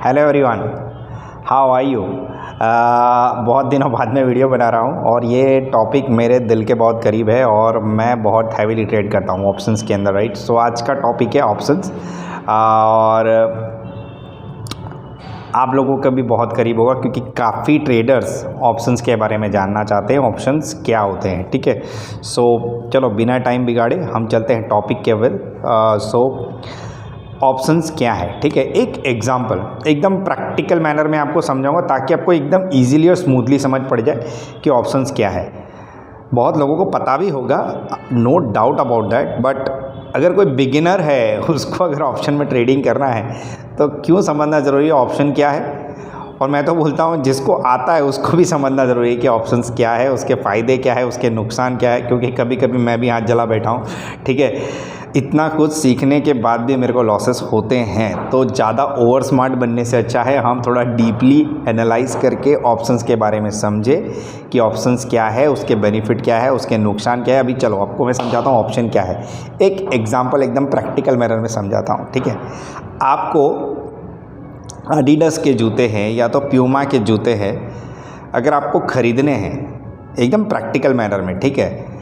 Hello everyone, how are you. बहुत दिनों बाद में वीडियो बना रहा हूँ और ये टॉपिक मेरे दिल के बहुत करीब है और मैं बहुत हैवीली ट्रेड करता हूँ ऑप्शंस के अंदर, राइट। सो आज का टॉपिक है ऑप्शंस और आप लोगों का भी बहुत करीब होगा क्योंकि काफ़ी ट्रेडर्स ऑप्शंस के बारे में जानना चाहते हैं, ऑप्शंस क्या होते हैं, ठीक है। सो चलो बिना टाइम बिगाड़े हम चलते हैं टॉपिक के ऊपर। ऑप्शंस क्या है, ठीक है। एक एग्जांपल एकदम प्रैक्टिकल मैनर में आपको समझाऊंगा ताकि आपको एकदम इजीली और स्मूथली समझ पड़ जाए कि ऑप्शंस क्या है। बहुत लोगों को पता भी होगा, no doubt about that, but अगर कोई बिगिनर है उसको अगर ऑप्शन में ट्रेडिंग करना है तो क्यों समझना ज़रूरी है ऑप्शन क्या है। और मैं तो बोलता हूँ जिसको आता है उसको भी समझना ज़रूरी है कि ऑप्शंस क्या है, उसके फ़ायदे क्या है, उसके नुकसान क्या है, क्योंकि कभी कभी मैं भी हाथ जला बैठा हूँ, ठीक है। इतना कुछ सीखने के बाद भी मेरे को लॉसेस होते हैं, तो ज़्यादा ओवर स्मार्ट बनने से अच्छा है हम थोड़ा डीपली एनालाइज करके ऑप्शंस के बारे में समझे कि ऑप्शंस क्या है, उसके बेनिफिट क्या है, उसके नुकसान क्या है। अभी चलो आपको मैं समझाता हूँ ऑप्शन क्या है। एक एग्जाम्पल एकदम प्रैक्टिकल मैनर में समझाता हूँ, ठीक है। आपको एडिडास के जूते हैं या तो प्यूमा के जूते हैं, अगर आपको ख़रीदने हैं एकदम प्रैक्टिकल मैनर में, ठीक है,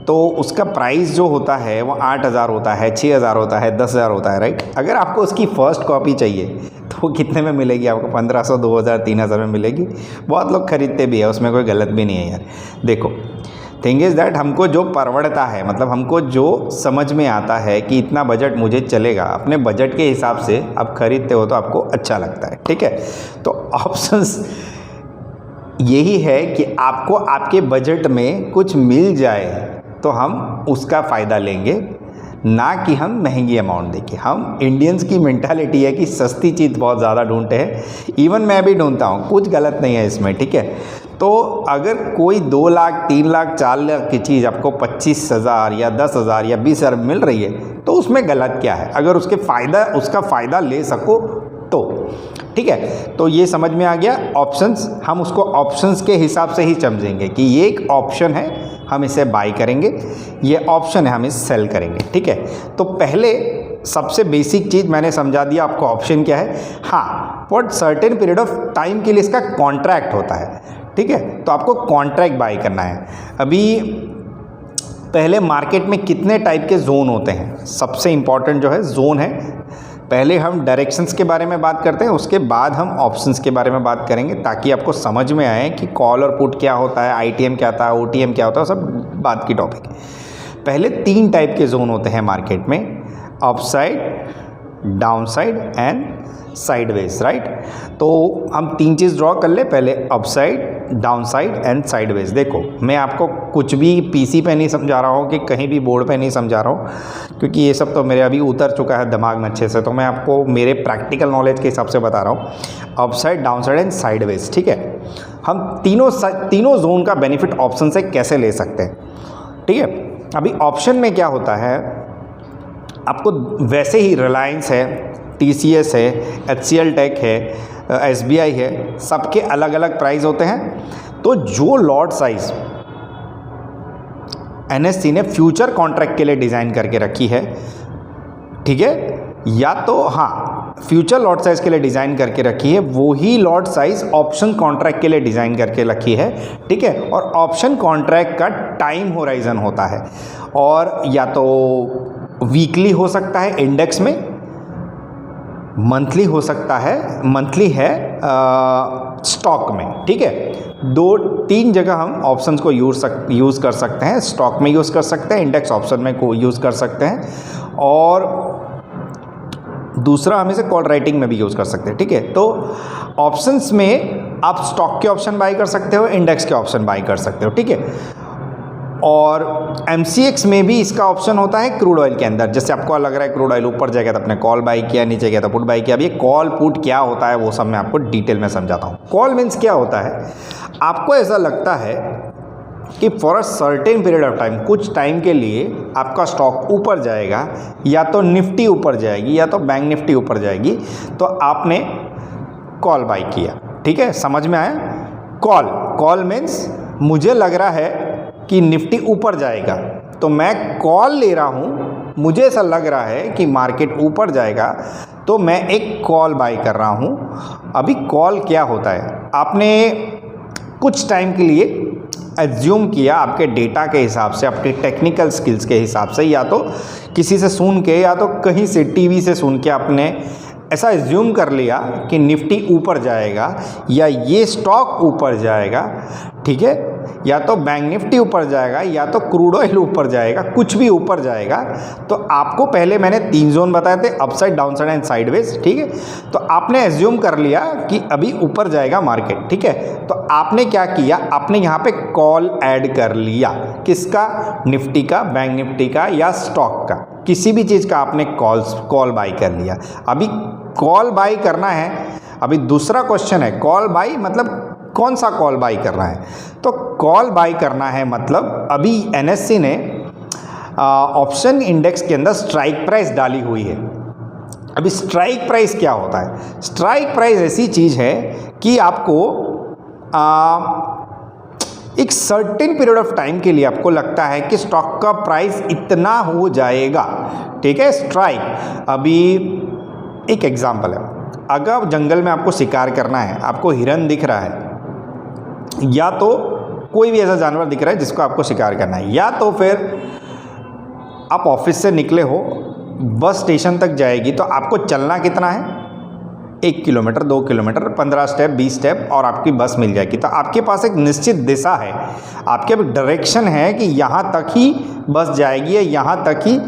तो उसका प्राइस जो होता है वो 8,000 होता है, 6,000 होता है, 10,000 होता है, राइट। अगर आपको उसकी फ़र्स्ट कॉपी चाहिए तो वो कितने में मिलेगी आपको? 1,500, 2,000, 3,000 में मिलेगी। बहुत लोग खरीदते भी है, उसमें कोई गलत भी नहीं है यार। देखो, थिंग इज़ दैट हमको जो परवड़ता है, मतलब हमको जो समझ में आता है कि इतना बजट मुझे चलेगा, अपने बजट के हिसाब से आप खरीदते हो तो आपको अच्छा लगता है, ठीक है। तो ऑप्शंस यही है कि आपको आपके बजट में कुछ मिल जाए तो हम उसका फ़ायदा लेंगे, ना कि हम महंगी अमाउंट देंगे। हम इंडियंस की मेंटालिटी है कि सस्ती चीज़ बहुत ज़्यादा ढूंढते हैं, इवन मैं भी ढूंढता हूँ, कुछ गलत नहीं है इसमें, ठीक है। तो अगर कोई 2 लाख, 3 लाख, 4 लाख की चीज़ आपको 25,000 या 10,000 या 20,000 मिल रही है तो उसमें गलत क्या है, अगर उसका फ़ायदा ले सको तो, ठीक है। तो ये समझ में आ गया ऑप्शंस। हम उसको ऑप्शंस के हिसाब से ही समझेंगे कि ये एक ऑप्शन है, हम इसे बाई करेंगे, ये ऑप्शन है, हम इसे सेल करेंगे, ठीक है। तो पहले सबसे बेसिक चीज़ मैंने समझा दिया आपको ऑप्शन क्या है। हाँ, for certain period of time के लिए इसका कॉन्ट्रैक्ट होता है, ठीक है। तो आपको कॉन्ट्रैक्ट बाई करना है। अभी पहले मार्केट में कितने टाइप के जोन होते हैं, सबसे इंपॉर्टेंट जो है जोन है। पहले हम डायरेक्शंस के बारे में बात करते हैं, उसके बाद हम ऑप्शंस के बारे में बात करेंगे ताकि आपको समझ में आए कि कॉल और पुट क्या होता है, आईटीएम क्या होता है, ओटीएम क्या होता है, सब बात की टॉपिक है। पहले 3 टाइप के जोन होते हैं मार्केट में, upside, downside and sideways, right. तो हम 3 चीज़ ड्रॉ कर ले, पहले अपसाइड, डाउनसाइड एंड साइडवेज। देखो, मैं आपको कुछ भी पीसी पे नहीं समझा रहा हूँ कि कहीं भी बोर्ड पे नहीं समझा रहा हूँ, क्योंकि ये सब तो मेरे अभी उतर चुका है दिमाग में अच्छे से। तो मैं आपको मेरे प्रैक्टिकल नॉलेज के हिसाब से बता रहा हूँ, अपसाइड, डाउनसाइड एंड साइडवेज, ठीक है। हम तीनों जोन का बेनिफिट ऑप्शन से कैसे ले सकते हैं, ठीक है। अभी ऑप्शन में क्या होता है, आपको वैसे ही रिलायंस है, टीसीएस है, एचसीएल टेक है, एसबीआई है, सबके अलग अलग प्राइस होते हैं। तो जो लॉट साइज एनएससी ने फ्यूचर कॉन्ट्रैक्ट के लिए डिज़ाइन करके रखी है, ठीक है, या तो हाँ फ्यूचर लॉट साइज के लिए डिज़ाइन करके रखी है, वो ही लॉट साइज ऑप्शन कॉन्ट्रैक्ट के लिए डिज़ाइन करके रखी है, ठीक है। और ऑप्शन कॉन्ट्रैक्ट का टाइम होराइजन होता है, और या तो वीकली हो सकता है इंडेक्स में, मंथली हो सकता है, मंथली है स्टॉक में, ठीक है। 2-3 जगह हम ऑप्शंस को यूज़ कर सकते हैं, स्टॉक में यूज़ कर सकते हैं, इंडेक्स ऑप्शन में को यूज़ कर सकते हैं, और दूसरा हम इसे कॉल राइटिंग में भी यूज़ कर सकते हैं, ठीक है। तो ऑप्शंस में आप स्टॉक के ऑप्शन बाई कर सकते हो, इंडेक्स के ऑप्शन बाई कर सकते हो, ठीक है। और एमसीएक्स में भी इसका ऑप्शन होता है क्रूड ऑयल के अंदर। जैसे आपको लग रहा है क्रूड ऑयल ऊपर जाएगा तो आपने कॉल बाई किया, नीचे गया तो पुट बाई किया। अब ये कॉल पुट क्या होता है वो सब मैं आपको डिटेल में समझाता हूँ। कॉल मीन्स क्या होता है, आपको ऐसा लगता है कि for a certain period of time, कुछ टाइम के लिए आपका स्टॉक ऊपर जाएगा, या तो निफ्टी ऊपर जाएगी या तो बैंक निफ्टी ऊपर जाएगी, तो आपने कॉल बाई किया, ठीक है। समझ में आया? कॉल मीन्स मुझे लग रहा है कि निफ्टी ऊपर जाएगा तो मैं कॉल ले रहा हूँ, मुझे ऐसा लग रहा है कि मार्केट ऊपर जाएगा, तो मैं एक कॉल बाय कर रहा हूँ। अभी कॉल क्या होता है, आपने कुछ टाइम के लिए एज्यूम किया आपके डेटा के हिसाब से, आपके टेक्निकल स्किल्स के हिसाब से, या तो किसी से सुन के या तो कहीं से टीवी से सुन के आपने ऐसा एज्यूम कर लिया कि निफ्टी ऊपर जाएगा या ये स्टॉक ऊपर जाएगा, ठीक है, या तो बैंक निफ्टी ऊपर जाएगा या तो क्रूड ऑयल ऊपर जाएगा, कुछ भी ऊपर जाएगा। तो आपको पहले मैंने 3 जोन बताए थे, अपसाइड, डाउनसाइड एंड साइडवेज, ठीक है। तो आपने एज्यूम कर लिया कि अभी ऊपर जाएगा मार्केट, ठीक है। तो आपने क्या किया, आपने यहाँ पे कॉल ऐड कर लिया, किसका, निफ्टी का, बैंक निफ्टी का या स्टॉक का, किसी भी चीज़ का आपने कॉल बाई कर लिया। अभी कॉल बाई करना है, अभी दूसरा क्वेश्चन है कॉल बाई मतलब कौन सा कॉल बाई करना है। तो कॉल बाई करना है मतलब अभी एनएससी ने ऑप्शन इंडेक्स के अंदर स्ट्राइक प्राइस डाली हुई है। अभी स्ट्राइक प्राइस क्या होता है, स्ट्राइक प्राइस ऐसी चीज़ है कि आपको एक सर्टेन पीरियड ऑफ टाइम के लिए आपको लगता है कि स्टॉक का प्राइस इतना हो जाएगा, ठीक है, स्ट्राइक। अभी एक एग्जांपल है, अगर जंगल में आपको शिकार करना है, आपको हिरन दिख रहा है या तो कोई भी ऐसा जानवर दिख रहा है जिसको आपको शिकार करना है, या तो फिर आप ऑफिस से निकले हो, बस स्टेशन तक जाएगी तो आपको चलना कितना है, 1 किलोमीटर, 2 किलोमीटर, 15 स्टेप, 20 स्टेप और आपकी बस मिल जाएगी। तो आपके पास एक निश्चित दिशा है, आपके डायरेक्शन है कि यहाँ तक ही बस जाएगी या यहाँ तक ही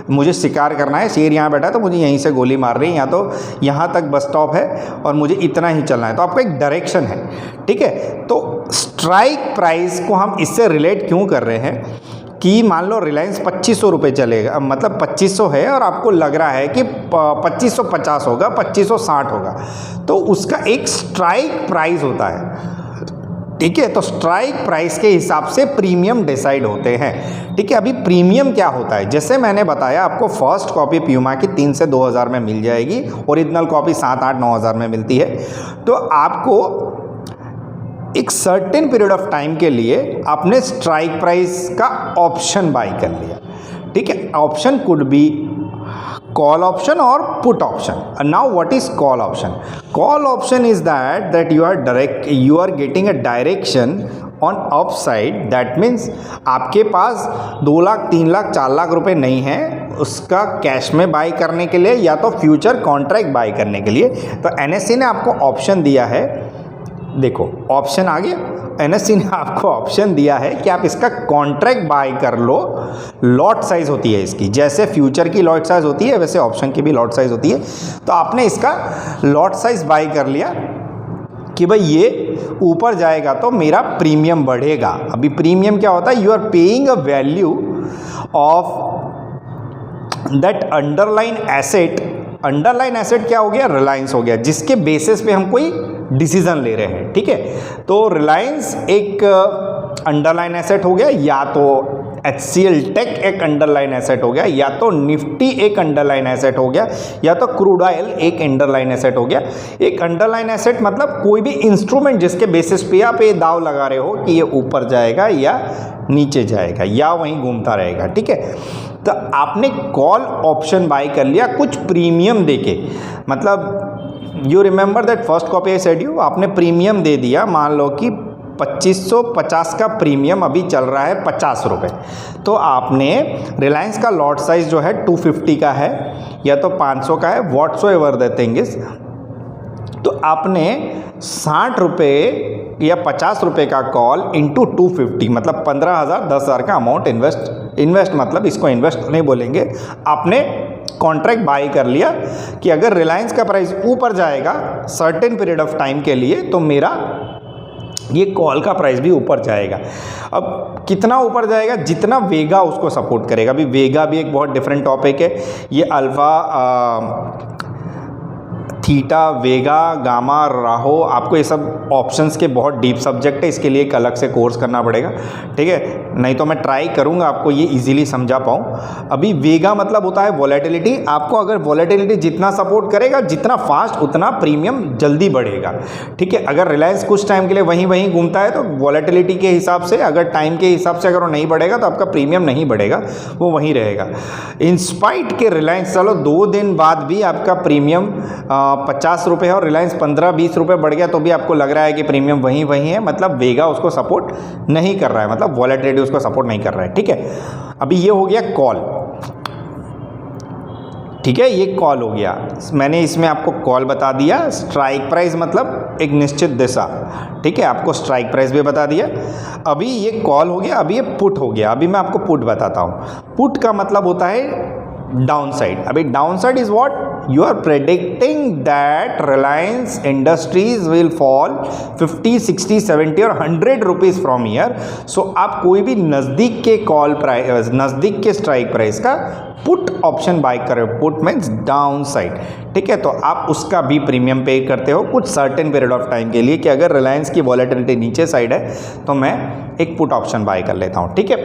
मुझे शिकार करना है। शेर यहाँ बैठा है तो मुझे यहीं से गोली मार रही है, या तो यहाँ तक बस स्टॉप है और मुझे इतना ही चलना है। तो आपका एक डायरेक्शन है, ठीक है। तो स्ट्राइक प्राइस को हम इससे रिलेट क्यों कर रहे हैं कि मान लो रिलायंस 2500 रुपये चलेगा, मतलब 2500 है और आपको लग रहा है कि 2550 होगा, 2560 होगा, तो उसका एक स्ट्राइक प्राइस होता है, ठीक है। तो स्ट्राइक प्राइस के हिसाब से प्रीमियम डिसाइड होते हैं, ठीक है। अभी प्रीमियम क्या होता है, जैसे मैंने बताया आपको फर्स्ट कॉपी प्यूमा की 3 से 2000 में मिल जाएगी, ओरिजिनल कॉपी 7-8-9 में मिलती है। तो आपको एक सर्टेन पीरियड ऑफ टाइम के लिए आपने स्ट्राइक प्राइस का ऑप्शन बाई कर लिया, ठीक है। Option could be call option और put option. Now what is call option? Call option is that you are getting a direction on up side. That means आपके पास 2 लाख, 3 लाख, 4 लाख रुपए नहीं है उसका कैश में बाई करने के लिए या तो फ्यूचर कॉन्ट्रैक्ट बाई करने के लिए। तो एनएससी ने आपको ऑप्शन दिया है, देखो ऑप्शन आ गया, एनएससी ने आपको ऑप्शन दिया है कि आप इसका कॉन्ट्रैक्ट बाय कर लो। लॉट साइज होती है इसकी, जैसे फ्यूचर की लॉट साइज होती है वैसे ऑप्शन की भी लॉट साइज होती है। तो आपने इसका लॉट साइज बाय कर लिया कि भाई ये ऊपर जाएगा तो मेरा प्रीमियम बढ़ेगा। अभी प्रीमियम क्या होता है, you are paying a value of that underline asset. Underline asset क्या हो गया, रिलायंस हो गया, जिसके बेसिस पे हम कोई डिसीजन ले रहे हैं, ठीक है। तो रिलायंस एक अंडरलाइन एसेट हो गया, या तो HCL टेक एक अंडरलाइन एसेट हो गया, या तो निफ्टी एक अंडरलाइन एसेट हो गया, या तो क्रूड ऑयल एक अंडरलाइन एसेट हो गया। एक अंडरलाइन एसेट मतलब कोई भी इंस्ट्रूमेंट जिसके बेसिस पे आप ये दाव लगा रहे हो कि ये ऊपर जाएगा या नीचे जाएगा या वहीं घूमता रहेगा, ठीक है। तो आपने कॉल ऑप्शन बाय कर लिया कुछ प्रीमियम देके, मतलब you remember that first copy I said you, आपने प्रीमियम दे दिया। मान लो कि 2550 का प्रीमियम अभी चल रहा है 50 रुपये, तो आपने रिलायंस का लॉट साइज जो है 250 का है या तो 500 का है, व्हाट्सोएवर द थिंग इज। तो आपने 60 रुपये या 50 रुपये का कॉल इंटू 250 मतलब 15,000 10,000 का अमाउंट इन्वेस्ट मतलब इसको इन्वेस्ट नहीं बोलेंगे, आपने कॉन्ट्रैक्ट बाई कर लिया कि अगर रिलायंस का प्राइस ऊपर जाएगा सर्टेन पीरियड ऑफ टाइम के लिए तो मेरा ये कॉल का प्राइस भी ऊपर जाएगा। अब कितना ऊपर जाएगा, जितना वेगा उसको सपोर्ट करेगा। अभी वेगा भी एक बहुत डिफरेंट टॉपिक है, ये अल्फा थीटा, वेगा, गामा, राहो, आपको ये सब ऑप्शंस के बहुत डीप सब्जेक्ट है, इसके लिए एक अलग से कोर्स करना पड़ेगा, ठीक है। नहीं तो मैं ट्राई करूँगा आपको ये इजीली समझा पाऊँ। अभी वेगा मतलब होता है वॉलेटिलिटी। आपको अगर वॉलेटिलिटी जितना सपोर्ट करेगा, जितना फास्ट, उतना प्रीमियम जल्दी बढ़ेगा, ठीक है। अगर रिलायंस कुछ टाइम के लिए वहीं वहीं घूमता है तो वॉलेटिलिटी के हिसाब से, अगर टाइम के हिसाब से अगर वो नहीं बढ़ेगा तो आपका प्रीमियम नहीं बढ़ेगा, वो वहीं रहेगा। इंस्पाइट के रिलायंस चलो 2 दिन बाद भी आपका प्रीमियम 50 रुपये है और रिलायंस 15-20 रुपये बढ़ गया तो भी आपको लग रहा है कि प्रीमियम वहीं वहीं है, मतलब वेगा उसको सपोर्ट नहीं कर रहा है, मतलब वॉलेटिलिटी उसको सपोर्ट नहीं कर रहा है, ठीक है। अभी ये हो गया कॉल, ठीक है, ये कॉल हो गया। मैंने इसमें आपको कॉल बता दिया। स्ट्राइक प्राइस मतलब एक निश्चित दिशा, ठीक है, आपको स्ट्राइक प्राइस भी बता दिया। अभी ये कॉल हो गया, अभी ये पुट हो गया। अभी मैं आपको पुट बताता हूँ। पुट का मतलब होता है डाउन साइड। अभी downside is what, you are predicting that Reliance Industries will fall 50, 60, 70 और 100 रुपीज़ फ्रॉम ईयर। सो आप कोई भी नज़दीक के कॉल प्राइस, नज़दीक के स्ट्राइक प्राइस का पुट ऑप्शन बाय कर रहे हो, पुट मीन्स डाउन साइड, ठीक है। तो आप उसका भी प्रीमियम पे करते हो कुछ सर्टेन पीरियड ऑफ टाइम के लिए, कि अगर रिलायंस की वॉलेटिलिटी नीचे साइड है तो मैं एक पुट ऑप्शन बाय कर लेता हूँ, ठीक है।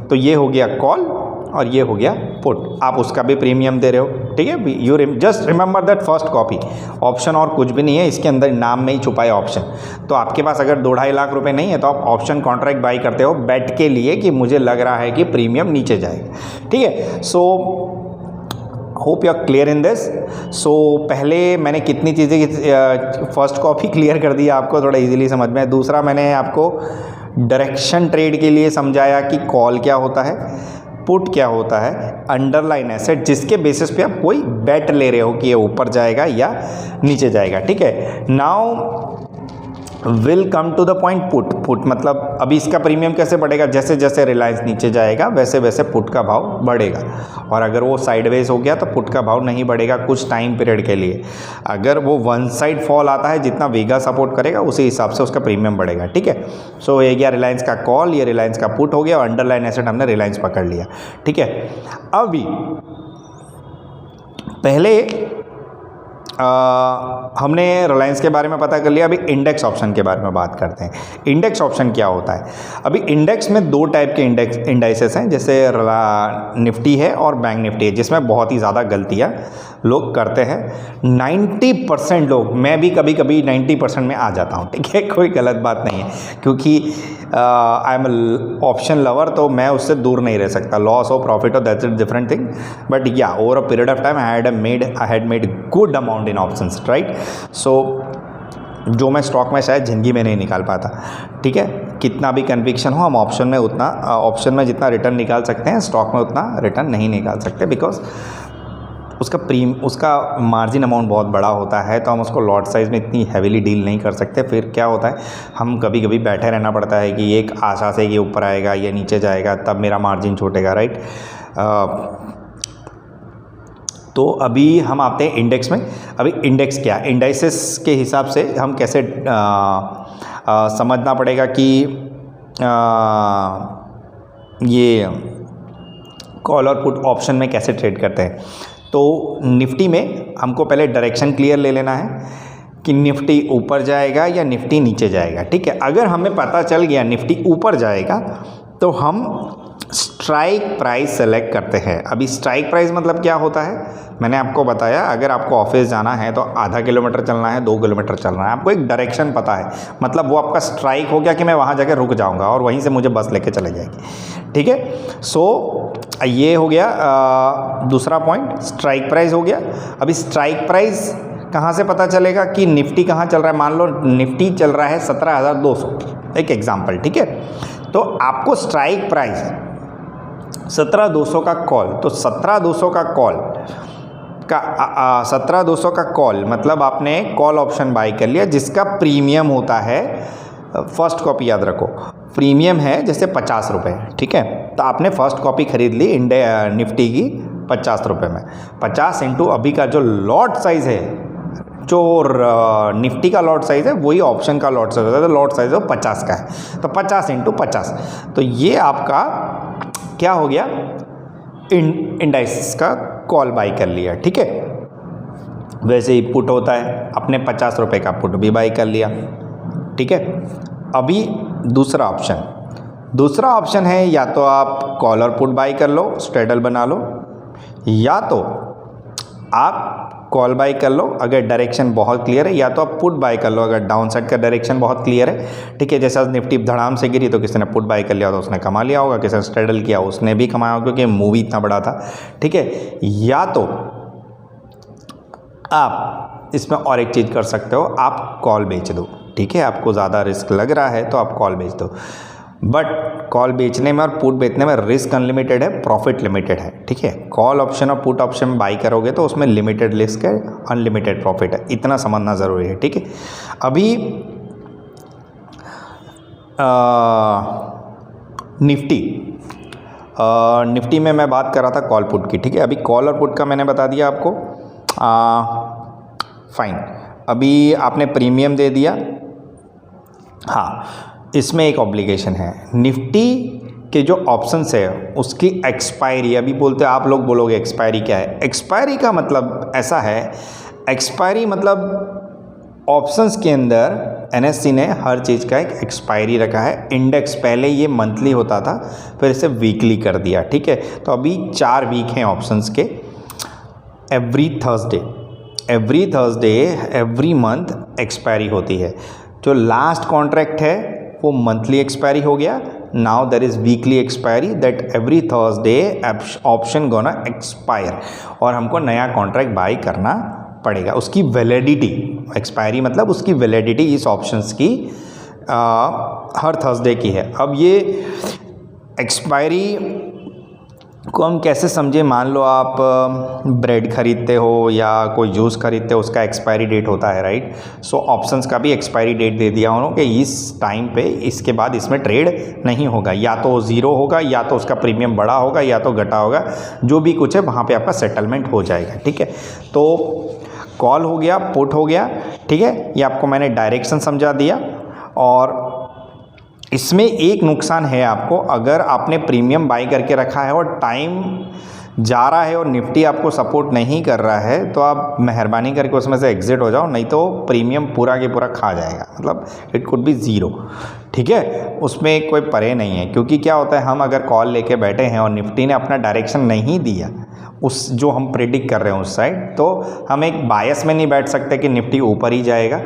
तो ये हो गया कॉल और ये हो गया पुट, आप उसका भी प्रीमियम दे रहे हो, ठीक है। You just remember that first copy, option और कुछ भी नहीं है, इसके अंदर नाम में ही छुपा है ऑप्शन। तो आपके पास अगर 2-2.5 लाख रुपए नहीं है तो आप ऑप्शन कॉन्ट्रैक्ट बाई करते हो बेट के लिए कि मुझे लग रहा है कि प्रीमियम नीचे जाएगा, ठीक है। So hope you are clear in this. So पहले मैंने कितनी चीज़ें, फर्स्ट कॉपी क्लियर कर दिया आपको थोड़ा इजीली समझ में। दूसरा मैंने आपको डायरेक्शन ट्रेड के लिए समझाया कि कॉल क्या होता है, पुट क्या होता है, अंडरलाइन एसेट जिसके बेसिस पे आप कोई बेट ले रहे हो कि ये ऊपर जाएगा या नीचे जाएगा, ठीक है। Now will come to the point put. Put मतलब अभी इसका प्रीमियम कैसे बढ़ेगा, जैसे जैसे रिलायंस नीचे जाएगा वैसे वैसे पुट का भाव बढ़ेगा, और अगर वो साइडवेज हो गया तो पुट का भाव नहीं बढ़ेगा कुछ टाइम पीरियड के लिए। अगर वो वन साइड फॉल आता है, जितना वेगा सपोर्ट करेगा उसी हिसाब से उसका प्रीमियम बढ़ेगा, ठीक है। सो ये गया रिलायंस का कॉल, ये रिलायंस का पुट हो गया, और अंडरलाइन एसेट हमने रिलायंस पकड़ लिया, ठीक है। अभी पहले हमने रिलायंस के बारे में पता कर लिया। अभी इंडेक्स ऑप्शन के बारे में बात करते हैं। इंडेक्स ऑप्शन क्या होता है। अभी इंडेक्स में 2 टाइप के इंडाइसेस हैं, जैसे निफ्टी है और बैंक निफ्टी है, जिसमें बहुत ही ज़्यादा गलतियाँ लोग करते हैं। 90% लोग, मैं भी कभी कभी 90% में आ जाता हूँ, ठीक है, कोई गलत बात नहीं है, क्योंकि आई एम ऑप्शन लवर, तो मैं उससे दूर नहीं रह सकता। लॉस हो प्रॉफिट हो that's it different thing, but yeah over a period of time I had made good amount in options, right. So जो मैं स्टॉक में शायद ज़िंदगी में नहीं निकाल पाता, ठीक है। कितना भी कन्विक्शन हो, हम ऑप्शन में जितना रिटर्न निकाल सकते हैं, स्टॉक में उतना रिटर्न नहीं निकाल सकते, बिकॉज उसका मार्जिन अमाउंट बहुत बड़ा होता है, तो हम उसको लॉट साइज़ में इतनी हैवीली डील नहीं कर सकते। फिर क्या होता है, हम कभी कभी बैठे रहना पड़ता है कि एक आशा से कि ऊपर आएगा या नीचे जाएगा, तब मेरा मार्जिन छूटेगा, राइट। तो अभी हम आते हैं इंडेक्स में। अभी इंडेक्स क्या, इंडाइसेस के हिसाब से हम कैसे समझना पड़ेगा कि ये कॉल और पुट ऑप्शन में कैसे ट्रेड करते हैं। तो निफ्टी में हमको पहले डायरेक्शन क्लियर ले लेना है कि निफ्टी ऊपर जाएगा या निफ्टी नीचे जाएगा, ठीक है। अगर हमें पता चल गया निफ्टी ऊपर जाएगा तो हम स्ट्राइक प्राइस सेलेक्ट करते हैं। अभी स्ट्राइक प्राइस मतलब क्या होता है, मैंने आपको बताया, अगर आपको ऑफिस जाना है तो आधा किलोमीटर चलना है, 2 किलोमीटर चलना है, आपको एक डायरेक्शन पता है, मतलब वो आपका स्ट्राइक हो गया कि मैं वहाँ जाकर रुक जाऊँगा और वहीं से मुझे बस लेके चले जाएगी, ठीक है। सो ये हो गया दूसरा पॉइंट, स्ट्राइक प्राइस हो गया। अभी स्ट्राइक प्राइस कहाँ से पता चलेगा कि निफ्टी कहाँ चल रहा है। मान लो निफ्टी चल रहा है 17,200, एक एग्जाम्पल, ठीक है। तो आपको स्ट्राइक प्राइस 17,200 का कॉल, तो 17,200 का कॉल का 17,200 का कॉल मतलब आपने कॉल ऑप्शन बाई कर लिया, जिसका प्रीमियम होता है, फर्स्ट कॉपी याद रखो, प्रीमियम है जैसे 50 रुपये, ठीक है। तो आपने फर्स्ट कॉपी खरीद ली निफ्टी की 50 रुपये में, 50 इंटू अभी का जो लॉट साइज़ है, जो निफ्टी का लॉट साइज़ है वही ऑप्शन का लॉट साइज़ होता है, तो लॉट साइज़ 50 का है, तो 50 इंटू 50, तो ये आपका क्या हो गया, इंडाइस का कॉल बाई कर लिया, ठीक है। वैसे ही पुट होता है, अपने 50 रुपये का पुट भी बाई कर लिया, ठीक है। अभी दूसरा ऑप्शन है, या तो आप कॉल और पुट बाई कर लो, स्ट्रेडल बना लो, या तो आप कॉल बाई कर लो अगर डायरेक्शन बहुत क्लियर है, या तो आप पुट बाई कर लो अगर डाउन साइड का डायरेक्शन बहुत क्लियर है, ठीक है। जैसे आज निफ्टी धड़ाम से गिरी तो किसी ने पुट बाई कर लिया तो उसने कमा लिया होगा, किसी ने स्ट्रेडल किया उसने भी कमाया होगा, क्योंकि मूवी इतना बड़ा था, ठीक है। या तो आप इसमें और एक चीज़ कर सकते हो, आप कॉल बेच दो, ठीक है। आपको ज़्यादा रिस्क लग रहा है तो आप कॉल बेच दो, बट कॉल बेचने में और पुट बेचने में रिस्क अनलिमिटेड है, प्रॉफिट लिमिटेड है, ठीक है। कॉल ऑप्शन और पुट ऑप्शन बाई करोगे तो उसमें लिमिटेड रिस्क है, अनलिमिटेड प्रॉफिट है, इतना समझना ज़रूरी है, ठीक है। अभी निफ्टी में मैं बात कर रहा था कॉल पुट की, ठीक है। अभी कॉल और पुट का मैंने बता दिया आपको, फाइन। अभी आपने प्रीमियम दे दिया, हाँ, इसमें एक ऑब्लिगेशन है। निफ्टी के जो ऑप्शंस है उसकी एक्सपायरी, अभी बोलते हैं, आप लोग बोलोगे एक्सपायरी क्या है। एक्सपायरी का मतलब ऐसा है, एक्सपायरी मतलब ऑप्शंस के अंदर एनएससी ने हर चीज़ का एक एक्सपायरी रखा है। इंडेक्स पहले ये मंथली होता था, फिर इसे वीकली कर दिया, ठीक है। तो अभी 4 वीक हैं ऑप्शंस के। Every Thursday every month expiry होती है। जो लास्ट कॉन्ट्रैक्ट है वो मंथली एक्सपायरी हो गया, now there is weekly expiry, that every Thursday option gonna expire और हमको नया कॉन्ट्रैक्ट बाई करना पड़ेगा। उसकी वैलिडिटी, एक्सपायरी मतलब उसकी वैलिडिटी इस ऑप्शंस की हर थर्सडे की है। अब ये एक्सपायरी को हम कैसे समझे, मान लो आप ब्रेड खरीदते हो या कोई जूस खरीदते हो, उसका एक्सपायरी डेट होता है, राइट। सो ऑप्शंस का भी एक्सपायरी डेट दे दिया उन्होंने कि इस टाइम पे, इसके बाद इसमें ट्रेड नहीं होगा, या तो ज़ीरो होगा, या तो उसका प्रीमियम बढ़ा होगा, या तो घटा होगा, जो भी कुछ है वहाँ पे आपका सेटलमेंट हो जाएगा, ठीक है। तो कॉल हो गया, पुट हो गया, ठीक है। ये आपको मैंने डायरेक्शन समझा दिया। और इसमें एक नुकसान है आपको, अगर आपने प्रीमियम बाई करके रखा है और टाइम जा रहा है और निफ्टी आपको सपोर्ट नहीं कर रहा है, तो आप मेहरबानी करके उसमें से एग्जिट हो जाओ, नहीं तो प्रीमियम पूरा के पूरा खा जाएगा, मतलब इट कुड बी ज़ीरो, ठीक है। उसमें कोई परे नहीं है, क्योंकि क्या होता है, हम अगर कॉल लेके बैठे हैं और निफ्टी ने अपना डायरेक्शन नहीं दिया उस जो हम प्रेडिक्ट कर रहे हैं उस साइड, तो हम एक बायस में नहीं बैठ सकते कि निफ्टी ऊपर ही जाएगा,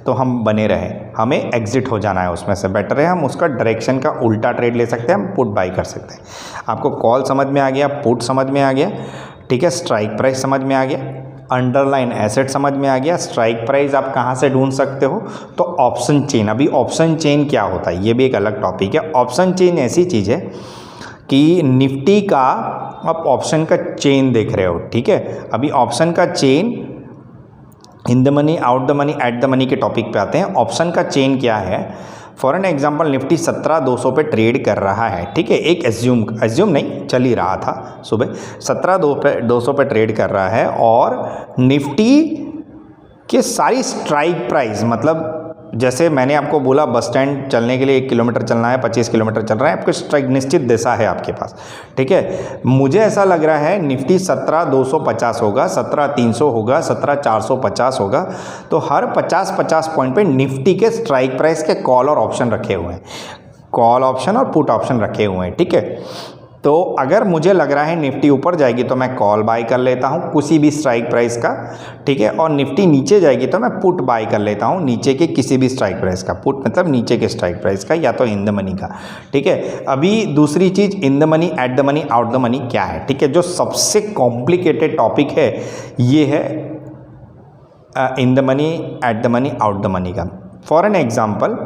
तो हम बने रहें, हमें एग्जिट हो जाना है उसमें से। बेटर है हम उसका डायरेक्शन का उल्टा ट्रेड ले सकते हैं, हम पुट बाई कर सकते हैं। आपको कॉल समझ में आ गया, पुट समझ में आ गया, ठीक है। स्ट्राइक प्राइस समझ में आ गया, अंडरलाइन एसेट समझ में आ गया। स्ट्राइक प्राइस आप कहाँ से ढूंढ सकते हो, तो ऑप्शन चेन। अभी ऑप्शन चेन क्या होता है, ये भी एक अलग टॉपिक है। ऑप्शन चेन ऐसी चीज़ है कि निफ्टी का आप ऑप्शन का चेन देख रहे हो, ठीक है। अभी ऑप्शन का chain in the money, out the money, at the money के टॉपिक पे आते हैं। ऑप्शन का चेन क्या है, फॉर एन एग्जाम्पल निफ्टी 17,200 पे ट्रेड कर रहा है, ठीक है। एक एज्यूम नहीं, चल ही रहा था, सुबह 17,200 पे ट्रेड कर रहा है, और निफ्टी के सारी स्ट्राइक प्राइस, मतलब जैसे मैंने आपको बोला बस स्टैंड चलने के लिए 1 किलोमीटर चलना है, 25 किलोमीटर चल रहा है, आपको स्ट्राइक निश्चित दिशा है आपके पास, ठीक है। मुझे ऐसा लग रहा है निफ्टी 17,250 होगा, 17,300 होगा, 17,450 होगा, तो हर 50-50 पॉइंट पे निफ्टी के स्ट्राइक प्राइस के कॉल और ऑप्शन रखे हुए हैं, कॉल ऑप्शन और पुट ऑप्शन रखे हुए हैं, ठीक है। तो अगर मुझे लग रहा है निफ्टी ऊपर जाएगी तो मैं कॉल बाई कर लेता हूँ किसी भी स्ट्राइक प्राइस का, ठीक है। और निफ्टी नीचे जाएगी तो मैं पुट बाई कर लेता हूँ नीचे के किसी भी स्ट्राइक प्राइस का। पुट मतलब नीचे के स्ट्राइक प्राइस का, या तो इन द मनी का, ठीक है। अभी दूसरी चीज़, in the money, at the money, out the money क्या है, ठीक है। जो सबसे कॉम्प्लिकेटेड टॉपिक है ये है इन the money, at the money, out the money का। फॉर एन एग्जाम्पल,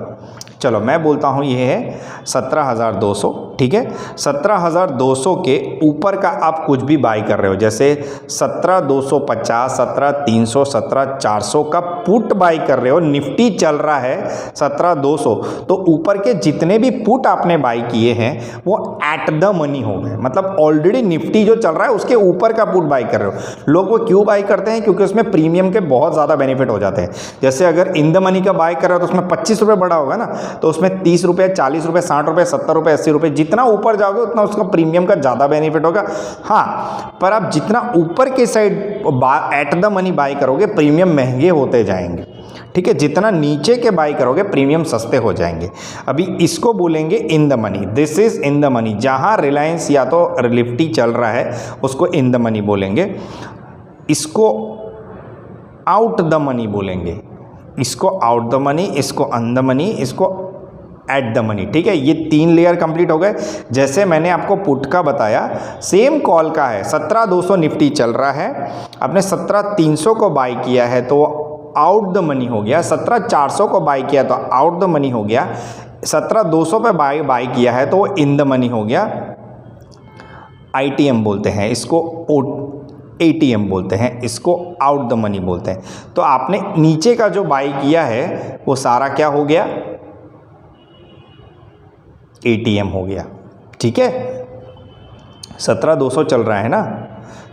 चलो मैं बोलता हूँ ये है 17,200, ठीक है। 17,200 के ऊपर का आप कुछ भी बाई कर रहे हो, जैसे 17,250, 17,300, 17,400 का पुट बाई कर रहे हो, निफ्टी चल रहा है 17,200, तो ऊपर के जितने भी पुट आपने बाई किए हैं वो एट द मनी हो गए, मतलब ऑलरेडी निफ्टी जो चल रहा है उसके ऊपर का पुट बाई कर रहे हो। लोग वो क्यों बाई करते हैं, क्योंकि उसमें प्रीमियम के बहुत ज़्यादा बेनिफिट हो जाते हैं। जैसे अगर इन द मनी का बाई कर रहे हो तो उसमें 25 रुपये बढ़ा होगा ना, तो उसमें 30 रुपये, 40 रुपये, 60 रुपये, 70 रुपये, 80 रुपये जितना ऊपर जाओगे उतना उसका प्रीमियम का ज़्यादा बेनिफिट होगा। हाँ, पर आप जितना ऊपर के side eight the money by करोगे प्रीमियम महंगे होते जाएंगे, ठीक है। जितना नीचे के बाय करोगे प्रीमियम सस्ते हो जाएंगे। अभी इसको बोलेंगे इन the money, this is in the money. जहाँ रिलायंस या तो निफ्टी चल रहा है उसको इन द मनी बोलेंगे, इसको आउट द मनी बोलेंगे, इसको आउट द मनी, इसको ऑन द मनी, इसको एट द मनी, ठीक है। ये 3 लेयर कंप्लीट हो गए। जैसे मैंने आपको पुट का बताया, सेम कॉल का है। 17,200 निफ्टी चल रहा है, आपने 17,300 को बाय किया है तो आउट द मनी हो गया। 17,400 को बाय किया तो आउट द मनी हो गया। 17,200 पे बाय किया है तो इन द मनी हो गया। ITM बोलते हैं इसको, ATM बोलते हैं इसको, आउट द मनी बोलते हैं। तो आपने नीचे का जो बाय किया है वो सारा क्या हो गया, ATM हो गया, ठीक है। 17,200 चल रहा है ना,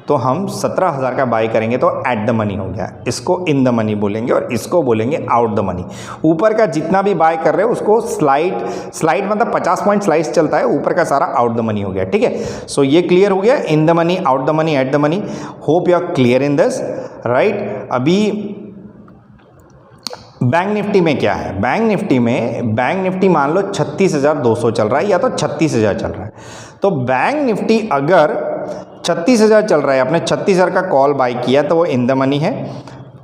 तो हम 17,000 का बाय करेंगे तो एट द मनी हो गया। इसको इन द मनी बोलेंगे और इसको बोलेंगे आउट द मनी। ऊपर का जितना भी बाय कर रहे हो उसको स्लाइड मतलब 50 पॉइंट स्लाइस चलता है, ऊपर का सारा आउट द मनी हो गया, ठीक है। सो ये क्लियर हो गया, in the money, out the money, at the money. Hope you are clear in this, right. अभी बैंक निफ्टी में क्या है, बैंक निफ्टी मान लो 36,200 चल रहा है या तो 36,000 चल रहा है। तो बैंक निफ्टी अगर 36,000 चल रहा है, आपने 36,000 का कॉल बाय किया तो वो इन द मनी है,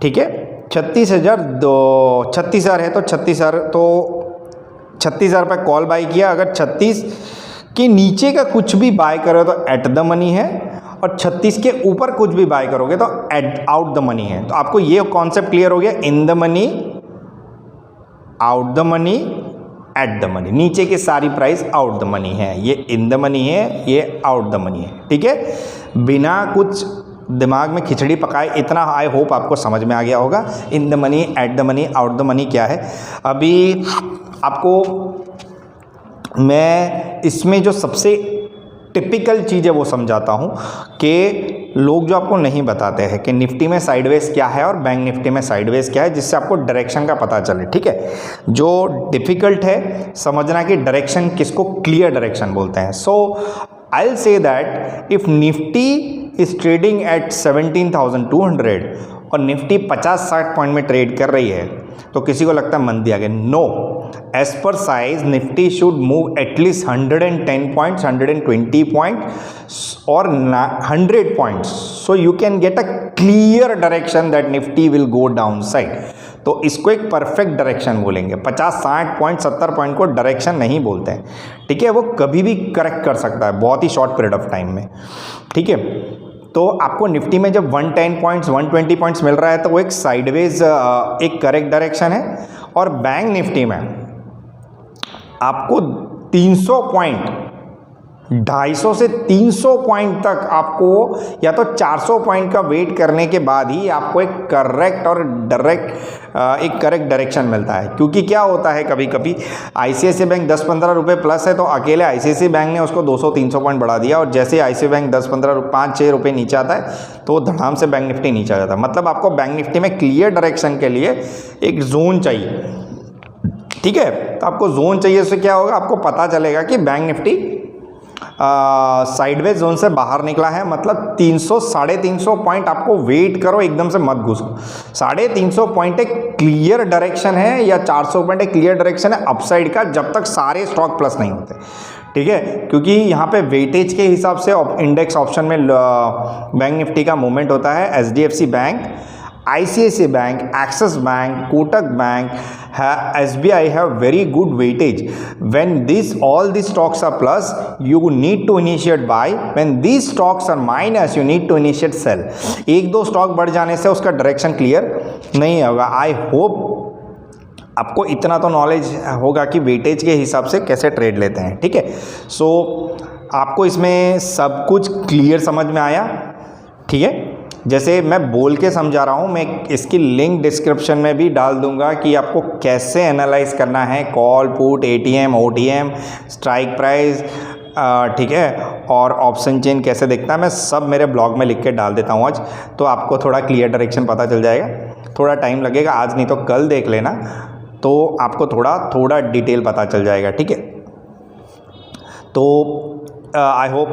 ठीक है। 36,000 है तो 36,000 पे कॉल बाय किया। अगर 36 के नीचे का कुछ भी बाय करो तो एट द मनी है, और 36 के ऊपर कुछ भी बाय करोगे तो आउट द मनी है। तो आपको ये कॉन्सेप्ट क्लियर हो गया, in the money, out the money, at the money. नीचे की सारी प्राइस आउट द मनी है, ये इन द मनी है, ये आउट द मनी है, ठीक है। बिना कुछ दिमाग में खिचड़ी पकाए इतना आई होप आपको समझ में आ गया होगा। इन the money, at the money, out the money क्या है। अभी आपको मैं इसमें जो सबसे टिपिकल चीज़ है वो समझाता हूँ कि लोग जो आपको नहीं बताते हैं कि निफ्टी में साइडवेज क्या है और बैंक निफ्टी में साइडवेज क्या है, जिससे आपको डायरेक्शन का पता चले, ठीक है। जो डिफ़िकल्ट है समझना कि डायरेक्शन किसको क्लियर डायरेक्शन बोलते हैं। So I will say that if Nifty is trading at 17,200 और निफ्टी 50-60 पॉइंट में ट्रेड कर रही है तो किसी को लगता है मंदी आ गई। No, as per size Nifty should move at least 110 points, 120 points और 100 points, so you can get a clear direction that Nifty will go downside. तो इसको एक परफेक्ट डायरेक्शन बोलेंगे। 50-60 पॉइंट, 70 पॉइंट को डायरेक्शन नहीं बोलते हैं, ठीक है। वो कभी भी करेक्ट कर सकता है बहुत ही शॉर्ट पीरियड ऑफ टाइम में, ठीक है। तो आपको निफ्टी में जब 110 पॉइंट्स, 120 पॉइंट्स मिल रहा है तो वो एक साइडवेज एक करेक्ट डायरेक्शन है। और बैंक निफ्टी में आपको 300 पॉइंट, 250 से 300 पॉइंट तक आपको या तो 400 पॉइंट का वेट करने के बाद ही आपको एक करेक्ट और करेक्ट डायरेक्शन मिलता है। क्योंकि क्या होता है, कभी कभी ICICI बैंक 10-15 रुपये प्लस है तो अकेले ICICI बैंक ने उसको 200-300 पॉइंट बढ़ा दिया, और जैसे ICICI बैंक 10-15 5-6 रुपये नीचे आता है तो धड़ाम से बैंक निफ्टी नीचे आ जाता है। मतलब आपको बैंक निफ्टी में क्लियर डायरेक्शन के लिए एक जोन चाहिए, ठीक है। तो आपको जोन चाहिए, उससे क्या होगा, आपको पता चलेगा कि बैंक निफ्टी साइडवेज जोन से बाहर निकला है। मतलब 300-350 पॉइंट आपको वेट करो, एकदम से मत घुसो। 350 पॉइंट एक क्लियर डायरेक्शन है या 400 पॉइंट एक क्लियर डायरेक्शन है अपसाइड का, जब तक सारे स्टॉक प्लस नहीं होते, ठीक है। क्योंकि यहाँ पे वेटेज के हिसाब से इंडेक्स ऑप्शन में बैंक निफ्टी का मूवमेंट होता है। HDFC bank, ICICI bank, Axis bank, Kotak bank, SBI have very good weightage. When all these stocks are plus, you need to initiate buy. When these stocks are minus, you need to initiate sell. एक दो stock बढ़ जाने से उसका direction clear नहीं होगा। I hope आपको इतना तो नॉलेज होगा कि वेटेज के हिसाब से कैसे ट्रेड लेते हैं, ठीक है। सो आपको इसमें सब कुछ क्लियर समझ में आया, ठीक है। जैसे मैं बोल के समझा रहा हूँ, मैं इसकी लिंक डिस्क्रिप्शन में भी डाल दूंगा कि आपको कैसे एनालाइज करना है call, put, ATM, OTM, strike price, ठीक है, और ऑप्शन चेन कैसे दिखता है, मैं सब मेरे ब्लॉग में लिख के डाल देता हूँ आज। तो आपको थोड़ा क्लियर डायरेक्शन पता चल जाएगा। थोड़ा टाइम लगेगा, आज नहीं तो कल देख लेना, तो आपको थोड़ा डिटेल पता चल जाएगा, ठीक है। तो आई होप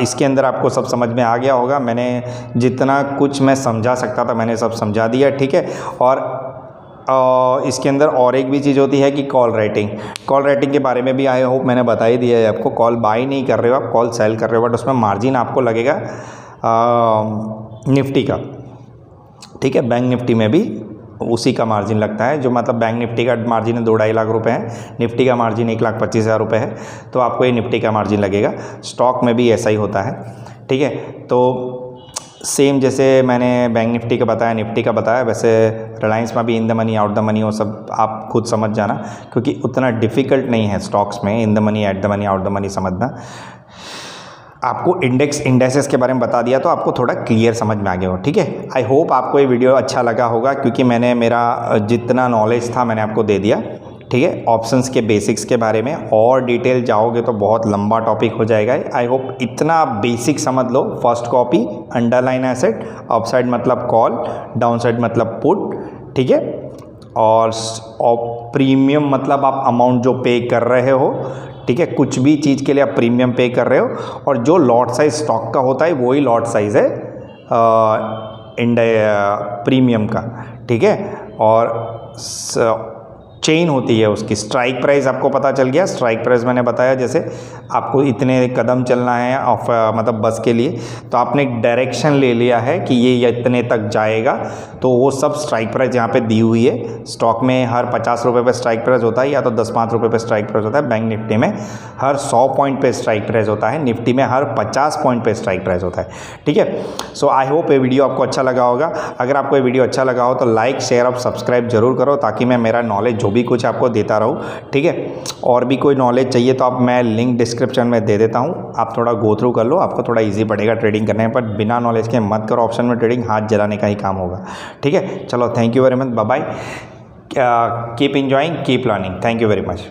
इसके अंदर आपको सब समझ में आ गया होगा। मैंने जितना कुछ मैं समझा सकता था मैंने सब समझा दिया, ठीक है। और इसके अंदर और एक भी चीज़ होती है कि कॉल राइटिंग के बारे में भी आई होप मैंने बता ही दिया है आपको। कॉल बाई नहीं कर रहे हो आप, कॉल सेल कर रहे हो, बट उसमें मार्जिन आपको लगेगा निफ्टी का, ठीक है। बैंक निफ्टी में भी उसी का मार्जिन लगता है, जो मतलब बैंक निफ्टी का मार्जिन है 2-2.5 लाख रुपए है, निफ्टी का मार्जिन 1,25,000 रुपये है, तो आपको ये निफ्टी का मार्जिन लगेगा। स्टॉक में भी ऐसा ही होता है, ठीक है। तो सेम जैसे मैंने बैंक निफ्टी का बताया, निफ्टी का बताया, वैसे रिलायंस में भी इन the money out the money वो सब आप खुद समझ जाना, क्योंकि उतना डिफ़िकल्ट नहीं है स्टॉक्स में इन the money, at the money, out the money समझना। आपको इंडेक्सेस के बारे में बता दिया तो आपको थोड़ा क्लियर समझ में आ गया हो, ठीक है। आई होप आपको ये वीडियो अच्छा लगा होगा, क्योंकि मैंने मेरा जितना नॉलेज था मैंने आपको दे दिया, ठीक है। ऑप्शंस के बेसिक्स के बारे में और डिटेल जाओगे तो बहुत लंबा टॉपिक हो जाएगा। आई होप इतना बेसिक समझ लो। First copy underline asset, upside मतलब कॉल, डाउनसाइड मतलब पुट, ठीक है। और प्रीमियम मतलब आप अमाउंट जो पे कर रहे हो, ठीक है। कुछ भी चीज़ के लिए आप प्रीमियम पे कर रहे हो, और जो लॉट साइज स्टॉक का होता है वही लॉट साइज है प्रीमियम का, ठीक है। और चेन होती है उसकी। स्ट्राइक प्राइस आपको पता चल गया। स्ट्राइक प्राइस मैंने बताया, जैसे आपको इतने कदम चलना है ऑफ मतलब बस के लिए, तो आपने एक डायरेक्शन ले लिया है कि ये इतने तक जाएगा, तो वो सब स्ट्राइक प्राइस यहाँ पे दी हुई है। स्टॉक में हर 50 रुपये पे स्ट्राइक प्राइस होता है, या तो 10-5 रुपये पे स्ट्राइक प्राइस होता है। बैंक निफ्टी में हर 100 पॉइंट पे स्ट्राइक प्राइस होता है, निफ्टी में हर 50 पॉइंट पे स्ट्राइक प्राइस होता है, ठीक है। सो आई होप ये वीडियो आपको अच्छा लगा होगा। अगर आपको ये वीडियो अच्छा लगा हो तो लाइक, शेयर और सब्सक्राइब जरूर करो, ताकि मैं मेरा नॉलेज जो भी कुछ आपको देता रहूँ, ठीक है। और भी कोई नॉलेज चाहिए तो आप मैं लिंक डिस्क्रिप्शन में दे देता हूँ, आप थोड़ा गो थ्रू कर लो, आपको थोड़ा इजी पड़ेगा ट्रेडिंग करने में। पर बिना नॉलेज के मत करो ऑप्शन में ट्रेडिंग, हाथ जलाने का ही काम होगा, ठीक है। चलो, thank you very much, bye bye, keep enjoying, keep learning, thank you very much.